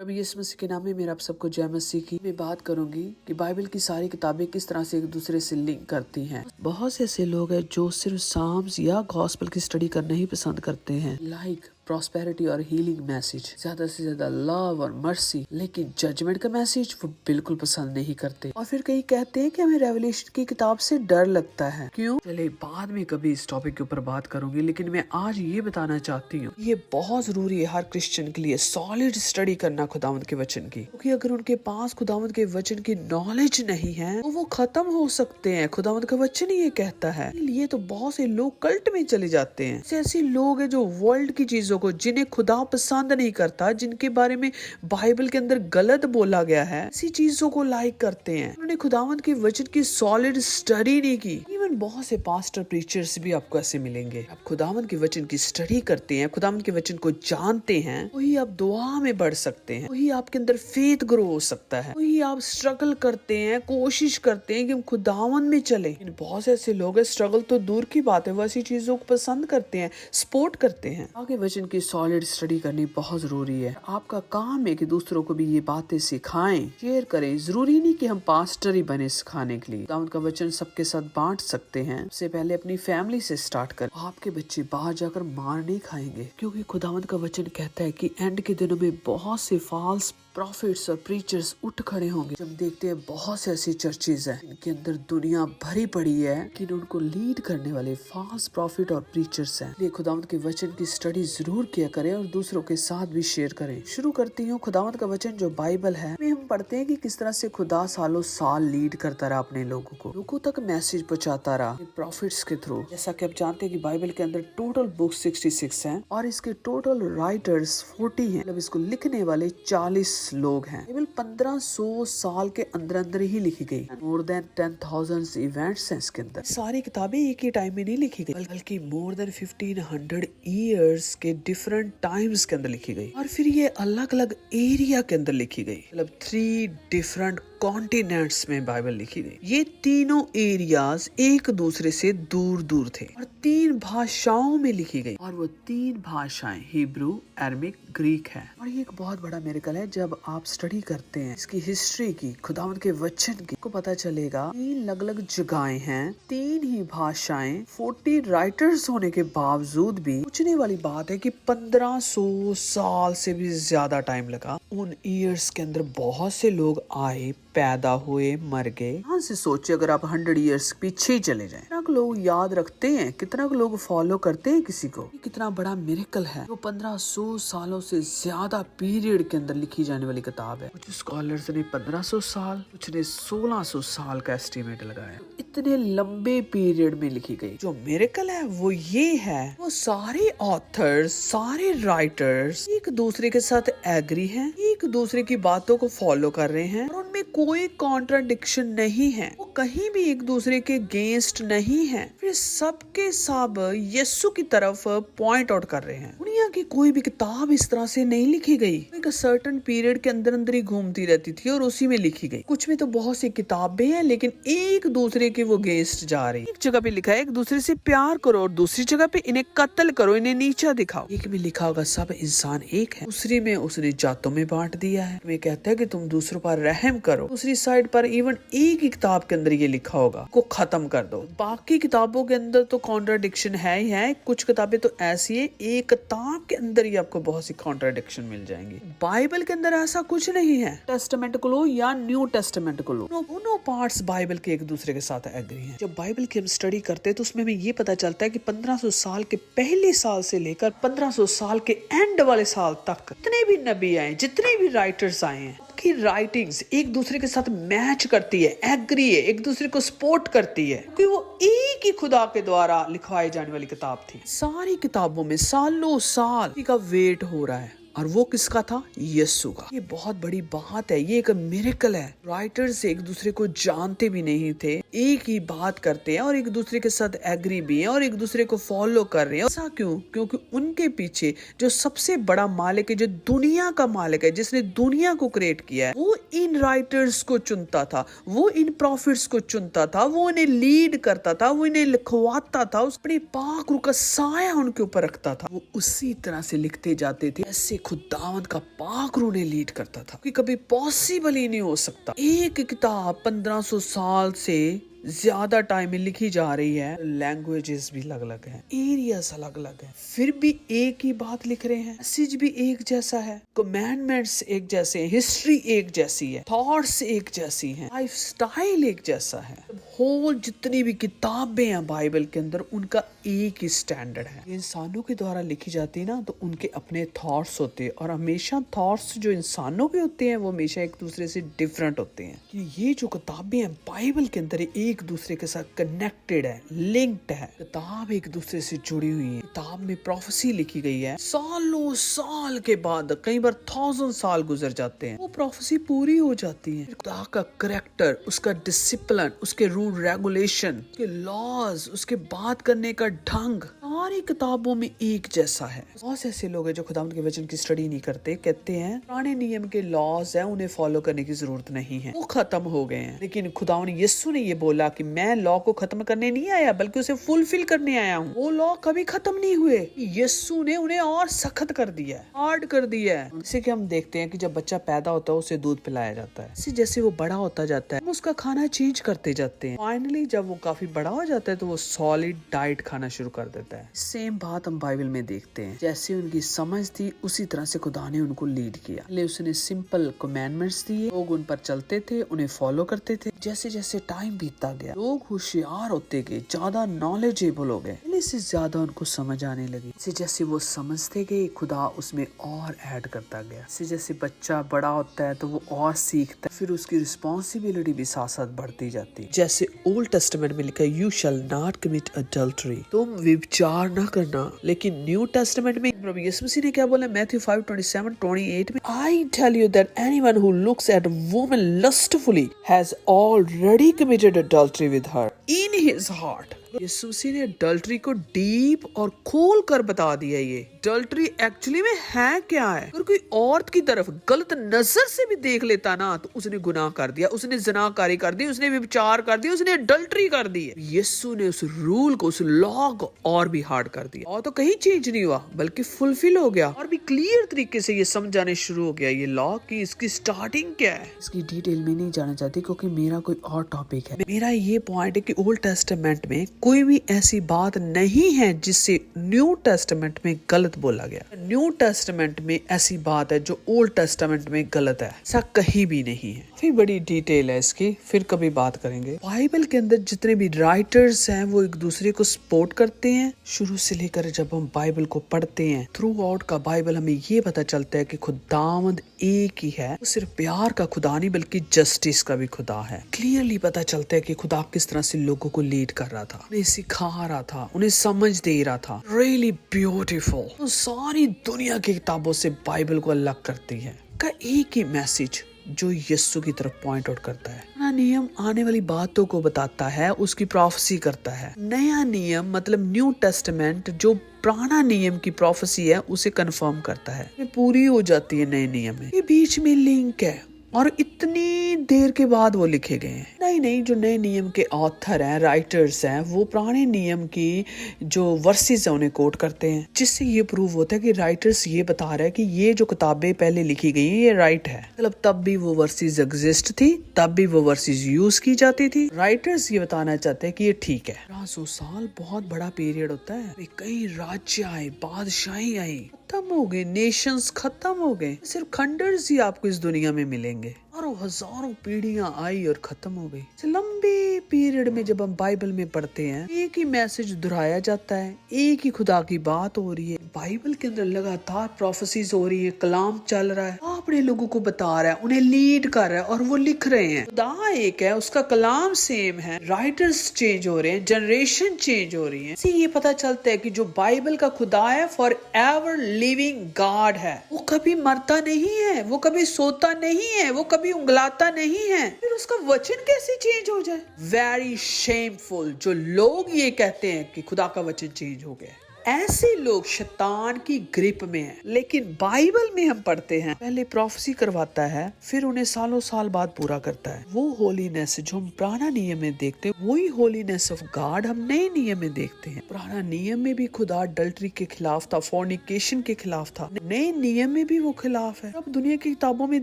अब यीशु मसीह के नाम में मेरा आप सबको जय मसीह की। मैं बात करूंगी कि बाइबल की सारी किताबें किस तरह से एक दूसरे से लिंक करती हैं। बहुत से ऐसे लोग हैं जो सिर्फ साम्स या गॉस्पेल की स्टडी करना ही पसंद करते हैं, लाइक प्रॉस्पेरिटी और हीलिंग मैसेज, ज्यादा से ज्यादा लव और मर्सी, लेकिन जजमेंट का मैसेज वो बिल्कुल पसंद नहीं करते। और फिर कई कहते हैं कि हमें रेवलेशन की किताब से डर लगता है। क्यों? चले बाद में कभी इस टॉपिक के ऊपर बात करूंगी, लेकिन मैं आज ये बताना चाहती हूँ ये बहुत जरूरी है हर क्रिश्चियन के लिए सॉलिड स्टडी करना खुदावंद के वचन की, क्योंकि अगर उनके पास खुदावंद के वचन की नॉलेज नहीं है तो वो खत्म हो सकते हैं। खुदावंद का वचन ही ये कहता है। इसलिए तो बहुत से लोग कल्ट में चले जाते हैं। ऐसे लोग हैं जो वर्ल्ड की चीजों को, जिन्हें खुदा पसंद नहीं करता, जिनके बारे में बाइबल के अंदर गलत बोला गया है, ऐसी चीजों को लाइक करते हैं। उन्होंने खुदावंद के वचन की सॉलिड स्टडी नहीं की। इवन बहुत से पास्टर प्रीचर्स भी आपको ऐसे मिलेंगे। आप खुदावंद के वचन की स्टडी करते हैं, खुदावंद के वचन को जानते हैं, वही आप दुआ में बढ़ सकते हैं, वही आपके अंदर फेथ ग्रो हो सकता है, वही आप स्ट्रगल करते हैं, कोशिश करते हैं कि हम खुदावंद में चले। बहुत से ऐसे लोग हैं, स्ट्रगल तो दूर की बात है, वो ऐसी चीजों को पसंद करते हैं, सपोर्ट करते हैं। आगे वचन की सॉलिड स्टडी करनी बहुत जरूरी है। आपका काम है कि दूसरों को भी ये बातें सिखाएं, शेयर करें। जरूरी नहीं कि हम पास्टर ही बने सिखाने के लिए। खुदावंद का वचन सबके साथ बांट सकते हैं। सबसे पहले अपनी फैमिली से स्टार्ट कर। आपके बच्चे बाहर जाकर मार नहीं खाएंगे, क्योंकि खुदावंद का वचन कहता है कि एंड के दिनों में बहुत से फॉल्स प्रॉफिट्स और प्रीचर्स उठ खड़े होंगे। जब देखते हैं बहुत से ऐसी चर्चेज हैं इनके अंदर दुनिया भरी पड़ी है कि उनको लीड करने वाले फॉल्स प्रॉफिट और प्रीचर्स हैं। ये खुदावंद के वचन की स्टडी जरूर किया करें और दूसरों के साथ भी शेयर करें। शुरू करती हूँ खुदावंद का वचन जो बाइबल है, में हम पढ़ते हैं कि किस तरह से खुदा सालों साल लीड करता रहा अपने लोगों तक मैसेज पहुंचाता रहा प्रॉफिट्स के थ्रू। जैसा कि आप जानते हैं कि बाइबल के अंदर टोटल बुक 66 हैं और इसके टोटल राइटर्स 40 हैं। मतलब इसको लिखने वाले 40 लोग हैं। केवल 1500 साल के अंदर अंदर ही लिखी गई। मोर देन 10,000 इवेंट्स हैं इसके अंदर। सारी किताबें एक ही टाइम में नहीं लिखी गई, बल्कि मोर देन 1500 ईयर्स के डिफरेंट टाइम्स के अंदर लिखी गई। और फिर ये अलग अलग एरिया के अंदर लिखी गई। मतलब 3 डिफरेंट कॉन्टिनेंट्स में बाइबल लिखी गई। ये तीनों एरियाज एक दूसरे से दूर दूर थे और 3 भाषाओं में लिखी गई। और वो 3 भाषाएं हिब्रू, अरबिक, ग्रीक है। और ये एक बहुत बड़ा मिरेकल है। जब आप स्टडी करते हैं इसकी हिस्ट्री की, खुदावंद के वचन की, को पता चलेगा 3 अलग अलग जगहें हैं, 3 ही भाषाएं, 40 राइटर्स होने के बावजूद भी पूछने वाली बात है कि 1500 साल से भी ज्यादा टाइम लगा। उन ईयर्स के अंदर बहुत से लोग आए, पैदा हुए, मर गए। यहाँ से सोचिए अगर आप 100 ईयर्स पीछे ही चले जाएं, कितना लोग याद रखते हैं, कितना लोग फॉलो करते हैं किसी को। कितना बड़ा मिरेकल है। वो 1500 सालों से ज्यादा पीरियड के अंदर लिखी जाने वाली किताब है। कुछ स्कॉलर्स ने 1500 साल, कुछ ने 1600 साल का एस्टिमेट लगाया। इतने लंबे पीरियड में लिखी गई। जो मिरेकल है वो ये है, वो सारे ऑथर्स, सारे राइटर्स एक दूसरे के साथ एग्री हैं, एक दूसरे की बातों को फॉलो कर रहे हैं और उनमें कोई कॉन्ट्राडिक्शन नहीं है। वो कहीं भी एक दूसरे के अगेंस्ट नहीं है। फिर सबके सब यीशु की तरफ पॉइंट आउट कर रहे हैं। दुनिया की कोई भी किताब इस तरह से नहीं लिखी गई। एक सर्टेन पीरियड के अंदर अंदर ही घूमती रहती थी और उसी में लिखी गई। कुछ में तो बहुत सी किताबें हैं लेकिन एक दूसरे के वो अगेंस्ट जा रही। एक जगह पे लिखा है एक दूसरे से प्यार करो और दूसरी जगह पे इन्हें कत्ल करो, इन्हें नीचा दिखाओ। एक में लिखा होगा सब इंसान एक है, दूसरी में उसने जातों में बांट दिया है। में कहता है कि तुम दूसरों पर रहम करो। दूसरी साइड पर इवन एक ही किताब के अंदर ये लिखा होगा को खत्म कर दो। बाकी किताबों के अंदर तो कॉन्ट्राडिक्शन है ही है। कुछ किताबें तो ऐसी है एक किताब के अंदर ही आपको बहुत सी कॉन्ट्राडिक्शन मिल जाएंगी। बाइबल के अंदर ऐसा कुछ नहीं है। टेस्टामेंट को लो या न्यू टेस्टामेंट को लो, दोनों पार्ट्स बाइबल के एक दूसरे के साथ एग्री हैं। जब बाइबल की हम स्टडी करते हैं तो उसमें हमें ये पता चलता है कि 1500 साल के पहले साल से लेकर 1500 साल के एंड वाले साल तक जितने भी नबी आए, जितने भी राइटर्स आए हैं, की राइटिंग्स एक दूसरे के साथ मैच करती है, एग्री है, एक दूसरे को सपोर्ट करती है, क्योंकि वो एक ही खुदा के द्वारा लिखवाई जाने वाली किताब थी। सारी किताबों में सालों साल का वेट हो रहा है और वो किसका था? यीशु का। ये बहुत बड़ी बात है, ये एक मिरेकल है। राइटर्स एक दूसरे को जानते भी नहीं थे, एक ही बात करते हैं और एक दूसरे के साथ एग्री भी हैं और एक दूसरे को फॉलो कर रहे हैं। ऐसा क्यों? क्योंकि उनके पीछे जो सबसे बड़ा मालिक है, जो दुनिया का मालिक है, जिसने दुनिया को क्रिएट किया है, वो इन राइटर्स को चुनता था, वो इन प्रॉफिट्स को चुनता था, वो इन्हें लीड करता था, वो इन्हें लिखवाता था, उस अपने पाक रूह का साया उनके ऊपर रखता था। वो उसी तरह से लिखते जाते थे, ऐसे खुदावंद का पाक रूह ने लीड करता था कि कभी पॉसिबल ही नहीं हो सकता। एक किताब 1500 साल से ज्यादा टाइम में लिखी जा रही है, लैंग्वेजेस भी अलग अलग हैं, एरियाज अलग अलग हैं, फिर भी एक ही बात लिख रहे हैं। मैसेज भी एक जैसा है, कमांडमेंट्स एक जैसे हैं, हिस्ट्री एक जैसी है, थॉट्स एक जैसी हैं, लाइफ स्टाइल एक जैसा है। होल जितनी भी किताबें हैं बाइबल के अंदर उनका एक ही स्टैंडर्ड है। इंसानों के द्वारा लिखी जाती है ना, तो उनके अपने थॉट्स होते हैं, और हमेशा थॉट्स जो इंसानों के होते हैं वो हमेशा एक दूसरे से डिफरेंट होते हैं। कि ये जो किताबें हैं बाइबल के अंदर एक दूसरे के साथ कनेक्टेड है, लिंक्ड है। किताब एक दूसरे से जुड़ी हुई है। किताब में प्रोफेसी लिखी गई है, सालों साल के बाद, कई बार 1000 साल गुजर जाते हैं, वो प्रोफेसी पूरी हो जाती है। खुदा का करैक्टर, उसका डिसिप्लिन, उसके रूल रेगुलेशन, उसके लॉज, उसके बात करने का ढंग सारी किताबों में एक जैसा है। बहुत से ऐसे लोग हैं जो खुदावंद के वचन की स्टडी नहीं करते, कहते हैं पुराने नियम के लॉज हैं उन्हें फॉलो करने की जरूरत नहीं है, वो खत्म हो गए हैं। लेकिन खुदावंद यीशु ने ये बोला कि मैं लॉ को खत्म करने नहीं आया बल्कि उसे फुलफिल करने आया हूँ। वो लॉ कभी खत्म नहीं हुए, यीशु ने उन्हें और सख्त कर दिया है, हार्ड कर दिया है। जैसे कि हम देखते हैं कि जब बच्चा पैदा होता है उसे दूध पिलाया जाता है, जैसे वो बड़ा होता जाता है हम उसका खाना चेंज करते जाते हैं। फाइनली जब वो काफी बड़ा हो जाता है तो वो सॉलिड डाइट खाना शुरू कर देता है। सेम बात हम बाइबल में देखते हैं, जैसे उनकी समझ थी उसी तरह से खुदा ने उनको लीड किया। पहले उसने सिंपल कमांडमेंट्स दिए, लोग उन पर चलते थे, उन्हें फॉलो करते थे। जैसे जैसे टाइम बीतता गया लोग होशियार होते गए, ज्यादा नॉलेजेबल हो गए, पहले से ज्यादा उनको समझ आने लगी। जैसे जैसे वो समझते गए खुदा उसमें और ऐड करता गया। जैसे जैसे बच्चा बड़ा होता है तो वो और सीखता है, फिर उसकी रिस्पॉन्सिबिलिटी भी साथ साथ बढ़ती जाती है। जैसे ओल्ड टेस्टामेंट में लिखा है you shall not commit adultery, तुम व्यभिचार न करना। लेकिन न्यू टेस्टामेंट में प्रभु यीशु मसीह ने क्या बोला मैथ्यू 5:27-28 में, I tell you that anyone who looks at a woman lustfully has already committed adultery with her in his heart. Yeshu Masih ने अडल्टरी को डीप और खोल कर बता दिया। ये अडल्टरी एक्चुअली में है क्या है। अगर कोई औरत की तरफ गलत नजर से भी देख लेता ना तो उसने गुनाह कर दिया, उसने ज़नाकारी कर दी, उसने व्यभिचार कर दिया, उसने अडल्टरी कर दी है। यीशु ने उस रूल को, उस लॉ को और भी हार्ड कर दिया, और तो कहीं चेंज नहीं हुआ बल्कि फुलफिल हो गया, और भी क्लियर तरीके से ये समझ आने शुरू हो गया ये लॉ की इसकी स्टार्टिंग क्या है। इसकी डिटेल में नहीं जाना चाहती क्योंकि मेरा कोई और टॉपिक है। मेरा ये पॉइंट है कि ओल्ड टेस्टामेंट में कोई भी ऐसी बात नहीं है जिससे न्यू टेस्टामेंट में गलत बोला गया। न्यू टेस्टामेंट में ऐसी बात है जो ओल्ड टेस्टामेंट में गलत है, ऐसा कहीं भी नहीं है। फिर बड़ी डिटेल है इसकी, फिर कभी बात करेंगे। बाइबल के अंदर जितने भी राइटर्स हैं वो एक दूसरे को सपोर्ट करते हैं। शुरू से लेकर जब हम बाइबल को पढ़ते हैं थ्रू आउट का बाइबल हमें ये पता चलता है कि खुदावंद एक ही है। वो सिर्फ प्यार का खुदा नहीं बल्कि जस्टिस का भी खुदा है। क्लियरली पता चलता है कि खुदा किस तरह से लोगों को लीड कर रहा था, उन्हें सिखा रहा था, उन्हें समझ दे रहा था। Really beautiful. तो सारी दुनिया की किताबों से बाइबल को अलग करती है का एक ही मैसेज जो यीशु की तरफ पॉइंट आउट करता है। नया नियम आने वाली बातों को बताता है, उसकी प्रोफेसी करता है। नया नियम मतलब न्यू टेस्टामेंट जो पुराना नियम की प्रोफेसी है उसे कंफर्म करता है, ये पूरी हो जाती है नए नियम में। ये बीच में लिंक है और इतनी देर के बाद वो लिखे गए हैं। नहीं, जो नए नियम के ऑथर हैं, राइटर्स हैं, वो पुराने नियम की जो वर्सेस हैं उन्हें कोट करते हैं, जिससे ये प्रूव होता है कि राइटर्स ये बता रहे हैं कि ये जो किताबें पहले लिखी गई हैं ये राइट है। मतलब तब भी वो वर्सेस एग्जिस्ट थी, तब भी वो वर्सेस यूज की जाती थी। राइटर्स ये बताना चाहते हैं कि ये ठीक है। 1500 साल बहुत बड़ा पीरियड होता है। कई राज्य आए, बादशाही आई, खत्म हो गए, नेशंस खत्म हो गए, सिर्फ खंडर्स ही आपको इस दुनिया में मिलेंगे। और हजारों पीढ़ियां आई और खत्म हो गई। लंबे पीरियड में जब हम बाइबल में पढ़ते हैं एक ही मैसेज दोहराया जाता है, एक ही खुदा की बात हो रही है। बाइबल के अंदर लगातार प्रोफेसीज हो रही है, कलाम चल रहा है, अपने लोगों को बता रहा है, उन्हें लीड कर रहा है और वो लिख रहे हैं। खुदा एक है, उसका कलाम सेम है, राइटर्स चेंज हो रहे हैं, जनरेशन चेंज हो रही है। इससे ये पता चलता है कि जो बाइबल का खुदा है फॉर एवर लिविंग गॉड है। वो कभी मरता नहीं है, वो कभी सोता नहीं है, वो कभी उंगलाता नहीं है। फिर उसका वचन कैसे चेंज हो जाए? वेरी शेमफुल जो लोग ये कहते हैं कि खुदा का वचन चेंज हो गया। ऐसे लोग शैतान की ग्रिप में हैं। लेकिन बाइबल में हम पढ़ते हैं पहले प्रोफेसी करवाता है, फिर उन्हें सालों साल बाद पूरा करता है। वो होलीनेस जो हम पुराना नियम में देखते हैं, वही होलीनेस ऑफ गॉड हम नए नियम में देखते हैं। पुराना नियम में भी खुदा अडल्ट्री के खिलाफ था, फोर्निकेशन के खिलाफ था, नए नियम में भी वो खिलाफ है। अब दुनिया की किताबों में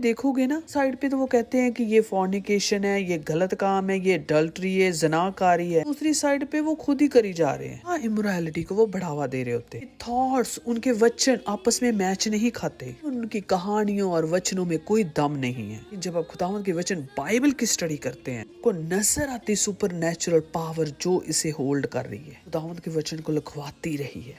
देखोगे ना, साइड पे तो वो कहते हैं कि ये फोर्निकेशन है, ये गलत काम है, ये अडल्ट्री है, जनाकारी है। दूसरी साइड पे वो खुद ही करी जा रहे हैं। इमोरलिटी को वो बढ़ावा दे रहे होते। थॉट्स, उनके वचन आपस में मैच नहीं खाते। उनकी कहानियों और वचनों में कोई दम नहीं है। जब आप खुदावंद के वचन बाइबल की स्टडी करते हैं, को नजर आती सुपरनैचुरल पावर जो इसे होल्ड कर रही है, खुदावंद के वचन को लिखवाती रही है।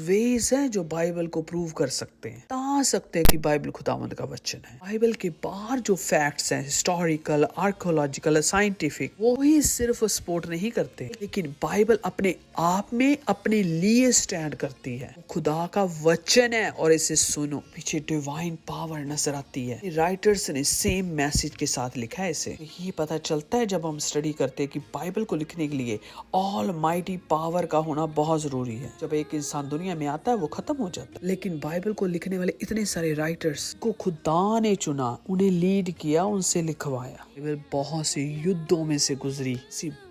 वेज हैं जो बाइबल को प्रूव कर सकते हैं, बता सकते हैं कि बाइबल खुदावंद का वचन है। बाइबल के बाहर जो फैक्ट्स हैं, हिस्टोरिकल, आर्कोलॉजिकल, साइंटिफिक, वो ही सिर्फ सपोर्ट नहीं करते, लेकिन बाइबल अपने आप में अपने लिए स्टैंड करती है। खुदा का वचन है और इसे सुनो। पीछे डिवाइन पावर नजर आती है। राइटर्स ने सेम मैसेज के साथ लिखा है इसे। ये पता चलता है जब हम स्टडी करते हैं कि बाइबल को लिखने के लिए ऑल माइटी पावर का होना बहुत जरूरी है। जब एक इंसान दुनिया में आता है वो खत्म हो जाता है, लेकिन बाइबल को लिखने वाले इतने सारे राइटर्स को खुदा ने चुना, उन्हें लीड किया, उनसे लिखवाया। बाइबल बहुत से युद्धों में से गुजरी,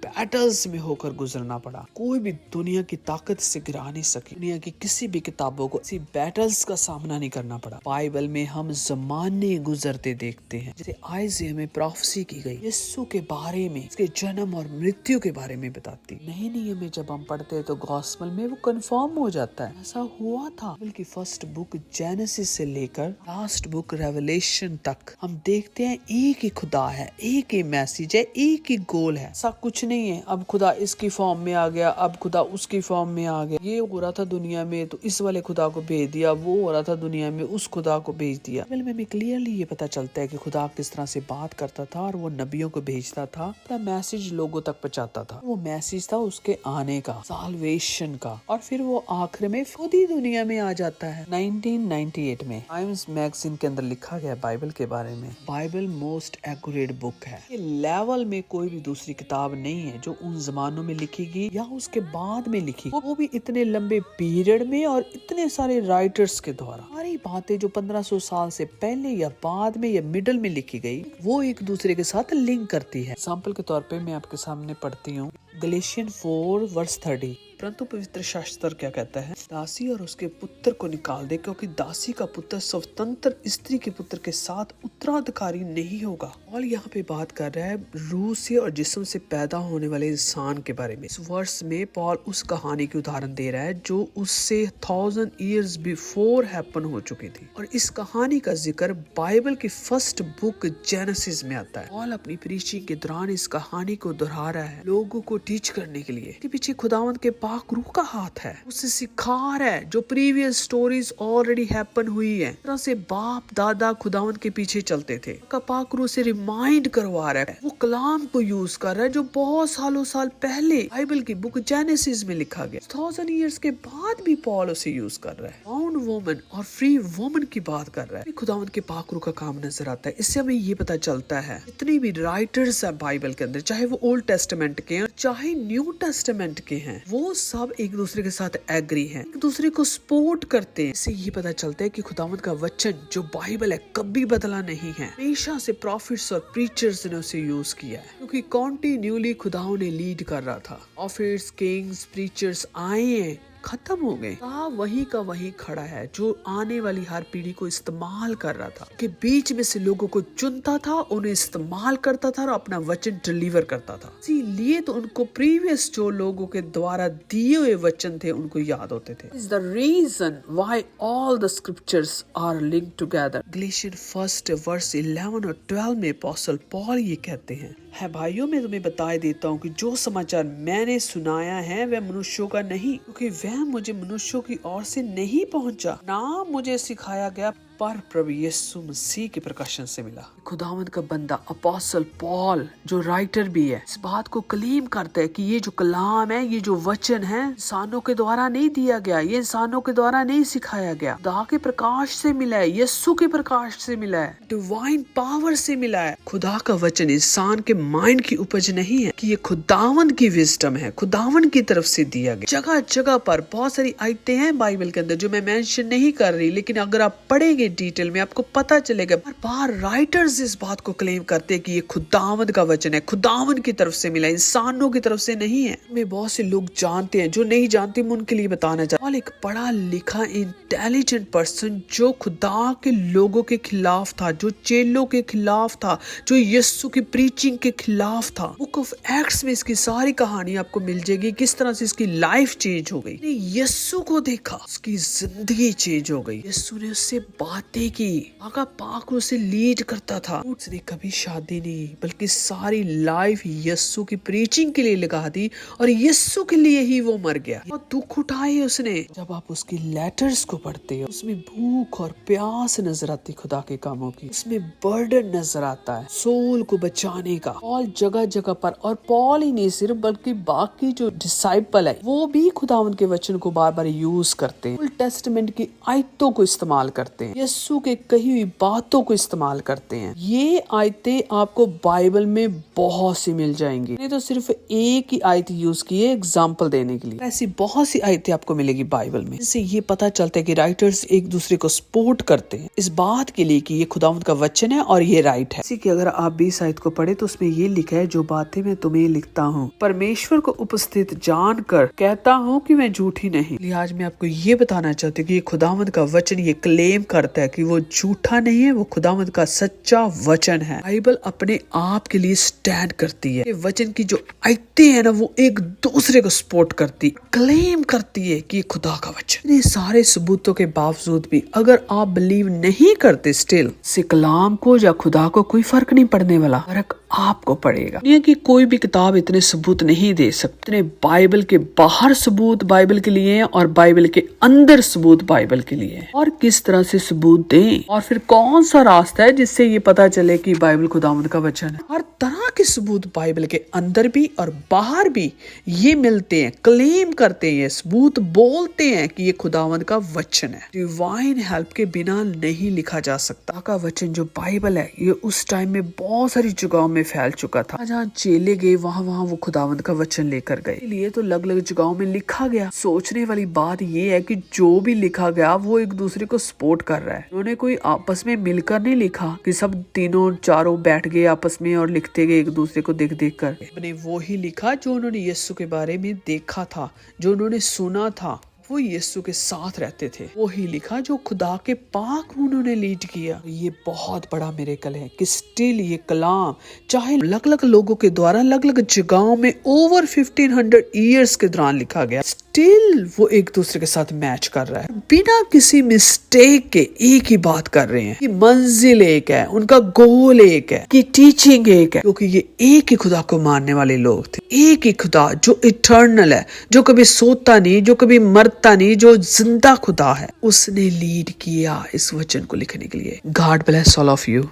बैटल्स में होकर गुजरना पड़ा। कोई भी दुनिया की ताकत से गिरा नहीं सकी। दुनिया की किसी भी किताबों को ऐसी बैटल्स का सामना नहीं करना पड़ा। बाइबल में हम जमाने गुजरते देखते हैं। जैसे आइज़िया में प्रोफेसी की गई यीशु के बारे में, इसके जन्म और मृत्यु के बारे में बताती। नए नियम में जब हम पढ़ते हैं तो गॉस्पेल में वो कंफर्म हो जाता है, ऐसा हुआ था। बल्कि फर्स्ट बुक जेनेसिस से लेकर लास्ट बुक रेवलेशन तक हम देखते हैं एक ही खुदा है, एक ही मैसेज है, एक ही गोल है। ऐसा कुछ नहीं है अब खुदा इसकी फॉर्म में आ गया, अब खुदा उसकी फॉर्म में आ गया, ये हो रहा था दुनिया में तो इस वाले खुदा को भेज दिया, वो हो रहा था दुनिया में उस खुदा को भेज दिया। बाइबल में क्लियरली ये पता चलता है कि खुदा किस तरह से बात करता था और वो नबियों को भेजता था, अपना मैसेज लोगों तक पहुंचाता था। वो मैसेज था उसके आने का, साल्वेशन का, और फिर वो आखिर में खुद ही दुनिया में आ जाता है। 1998 में टाइम्स मैगजीन के अंदर लिखा गया बाइबल के बारे में, बाइबल मोस्ट एक्यूरेट बुक है। ये लेवल में कोई भी दूसरी किताब नहीं है जो उन जमानों में लिखी या उसके बाद में लिखी, वो भी इतने लंबे पीरियड में और इतने सारे राइटर्स के द्वारा। सारी बातें जो 1500 साल से पहले या बाद में या मिडल में लिखी गई, वो एक दूसरे के साथ लिंक करती है। एग्जाम्पल के तौर पे मैं आपके सामने पढ़ती हूँ गलेशियन 4:30। परंतु पवित्र शास्त्र क्या कहता है? दासी और उसके पुत्र को निकाल दे, क्योंकि दासी का पुत्र स्वतंत्र स्त्री के पुत्र के साथ उत्तराधिकारी नहीं होगा। और यहाँ पे बात कर रहा है रूह से और जिस्म से पैदा होने वाले इंसान के बारे में। इस वर्ष में पॉल उस कहानी की उदाहरण दे रहा है जो उससे 1000 years बिफोर हैपन हो चुकी थी। और इस कहानी का जिक्र बाइबल की फर्स्ट बुक जेनेसिस में आता है। पॉल अपनी प्रीचिंग के दौरान इस कहानी को दोहरा रहा है लोगों को टीच करने के लिए कि पीछे खुदावंद के पाक रूह का हाथ है, उसे सिखा रहा है जो प्रीवियस स्टोरीज ऑलरेडी हैपन हुई है। तरह से बाप दादा खुदावंद के पीछे चलते थे, का पाक रूह से रिमाइंड करवा रहा है। वो कलाम को यूज कर रहा है जो बहुत सालों साल पहले बाइबल की बुक जेनेसिस में लिखा गया। 1000 years के बाद भी पॉल उसे यूज कर रहा है। बाउंड वुमन और फ्री वुमन की बात कर रहा है। खुदावंद के पाक रूह का काम नजर आता है। इससे हमें ये पता चलता है जितनी भी राइटर्स है बाइबल के अंदर, चाहे वो ओल्ड टेस्टामेंट के हैं चाहे न्यू टेस्टामेंट के हैं, वो सब एक दूसरे के साथ एग्री हैं, एक दूसरे को सपोर्ट करते हैं। इससे ये पता चलता है कि खुदावंद का वचन जो बाइबल है कभी बदला नहीं है। हमेशा से प्रॉफिट्स और प्रीचर्स ने उसे यूज किया है, क्योंकि कॉन्टिन्यूली खुदाओं ने लीड कर रहा था। प्रॉफिट्स, किंग्स, प्रीचर्स आए हैं, खत्म हो गए, वही का वही खड़ा है जो आने वाली हर पीढ़ी को इस्तेमाल कर रहा था, कि बीच में से लोगों को चुनता था, उन्हें इस्तेमाल करता था और अपना वचन डिलीवर करता था। इसीलिए तो उनको प्रीवियस जो लोगों के द्वारा दिए हुए वचन थे उनको याद होते थे। Is the reason why all the scriptures are linked together. Galatian 1:11 और 12 में अपोस्टल पॉल ये कहते हैं, भाइयों मैं तुम्हें बता देता हूँ कि जो समाचार मैंने सुनाया है वह मनुष्यों का नहीं, क्योंकि वह मुझे मनुष्यों की ओर से नहीं पहुँचा, ना मुझे सिखाया गया, पर प्रभु यीशु मसीह के प्रकाशन से मिला। खुदावंद का बंदा अपोस्टल पॉल जो राइटर भी है, इस बात को क्लेम करता है कि ये जो कलाम है, ये जो वचन है, इंसानों के द्वारा नहीं दिया गया, ये इंसानों के द्वारा नहीं सिखाया गया, खुदा के प्रकाश से मिला है, यीशु के प्रकाश से मिला है, डिवाइन पावर से मिला है। खुदा का वचन इंसान के माइंड की उपज नहीं है कि ये खुदावंद की विजडम है, खुदावंद की तरफ से दिया गया। जगह जगह पर बहुत सारी आयतें हैं बाइबल के अंदर जो मैं मेंशन नहीं कर रही, लेकिन अगर आप पढ़ेंगे डिटेल में आपको पता चलेगा। बार राइटर्स इस बात को क्लेम करते हैं कि ये खुदावंद का वचन है, खुदावंद की तरफ से मिला, इंसानों की तरफ से नहीं है। मैं बहुत से लोग जानते हैं, जो नहीं जानते मैं उनके लिए बताना चाहता हूं। एक पढ़ा लिखा इंटेलिजेंट पर्सन जो खुदा के लोगों के खिलाफ था, जो चेलों के खिलाफ था, जो यीशु की प्रीचिंग के खिलाफ था। बुक ऑफ एक्ट्स में इसकी सारी कहानी आपको मिल जाएगी, किस तरह से इसकी लाइफ चेंज हो गई। यीशु को देखा, उसकी जिंदगी चेंज हो गई। यीशु ने उससे बातें की, आका पाक उसे लीड करता था। उसने कभी शादी नहीं बल्कि सारी लाइफ यीशु की प्रीचिंग के लिए लगा दी और यीशु के लिए ही वो मर गया। और दुख उठाए उसने। जब आप उसकी लेटर्स को पढ़ते हो, उसमें भूख और प्यास नजर आती खुदा के कामों की, उसमें बर्डन नजर आता है सोल को बचाने का। पॉल जगह जगह पर, और पॉल ही नहीं सिर्फ बल्कि बाकी जो डिसाइपल है वो भी खुदावंद के वचन को बार बार यूज करते हैं, ओल्ड टेस्टामेंट की आयतों को इस्तेमाल करते हैं, यीशु के कही हुई बातों को इस्तेमाल करते हैं। ये आयतें आपको बाइबल में बहुत सी मिल जाएंगी। नहीं तो सिर्फ एक ही आयत यूज की है एग्जाम्पल देने के लिए, ऐसी बहुत सी आयतें आपको मिलेगी बाइबल में। इससे ये पता चलता है कि राइटर्स एक दूसरे को सपोर्ट करते हैं इस बात के लिए कि ये खुदावंद का वचन है और ये राइट है। इसी की अगर आप 20 आयत को पढ़े तो उसमें ये लिखा है, जो बातें मैं तुम्हें लिखता हूँ परमेश्वर को उपस्थित जानकर कहता हूँ कि मैं झूठी नहीं। आज मैं आपको ये बताना चाहती हूँ कि ये खुदावंद का वचन ये क्लेम करता है कि वो झूठा नहीं है, वो खुदावंद का सच्चा वचन है। बाइबल अपने आप के लिए स्टैंड करती है। ये वचन की जो आयतें हैं ना, वो एक दूसरे को सपोर्ट करती, क्लेम करती है कि ये खुदा का वचन। ये सारे सबूतों के बावजूद भी अगर आप बिलीव नहीं करते स्टिल से कलाम को या खुदा को, कोई फर्क नहीं पड़ने वाला, फर्क आपको पड़ेगा। ये कि कोई भी किताब इतने सबूत नहीं दे सकती। इतने बाइबल के बाहर सबूत बाइबल के लिए हैं और बाइबल के अंदर सबूत बाइबल के लिए हैं। और किस तरह से सबूत दें और फिर कौन सा रास्ता है जिससे ये पता चले कि बाइबल खुदावंद का वचन है। हर तरह के सबूत बाइबल के अंदर भी और बाहर भी ये मिलते हैं, क्लेम करते हैं, सबूत बोलते हैं कि ये खुदावंद का वचन है। डिवाइन हेल्प के बिना नहीं लिखा जा सकता। का वचन जो बाइबल है ये उस टाइम में बहुत सारी जगहों में फैल चुका था। जहाँ चेले गए वहाँ वो खुदावंद का वचन लेकर गए। लिए तो अलग अलग जगहों में लिखा गया। सोचने वाली बात ये है कि जो भी लिखा गया वो एक दूसरे को सपोर्ट कर रहा है। उन्होंने कोई आपस में मिलकर नहीं लिखा कि सब तीनों चारों बैठ गए आपस में और लिखते गए एक दूसरे को देख देख कर। उन्होंने वो ही लिखा जो उन्होंने यीशु के बारे में देखा था, जो उन्होंने सुना था, वो यीशु के साथ रहते थे। वो ही लिखा जो खुदा के पाक उन्होंने लीड किया। ये बहुत बड़ा मिरेकल है कि स्टिल ये कलाम चाहे अलग अलग लोगों के द्वारा अलग अलग जगहों में ओवर 1500 ईयर्स के दौरान लिखा गया, स्टिल वो एक दूसरे के साथ मैच कर रहा है। बिना किसी मिस्टेक के एक ही बात कर रहे हैं कि मंजिल एक है, उनका गोल एक है, कि टीचिंग एक है, क्योंकि ये एक ही खुदा को मानने वाले लोग थे। एक ही खुदा जो इटर्नल है, जो कभी सोता नहीं, जो कभी मरता नहीं, जो जिंदा खुदा है, उसने लीड किया इस वचन को लिखने के लिए। God bless all of you.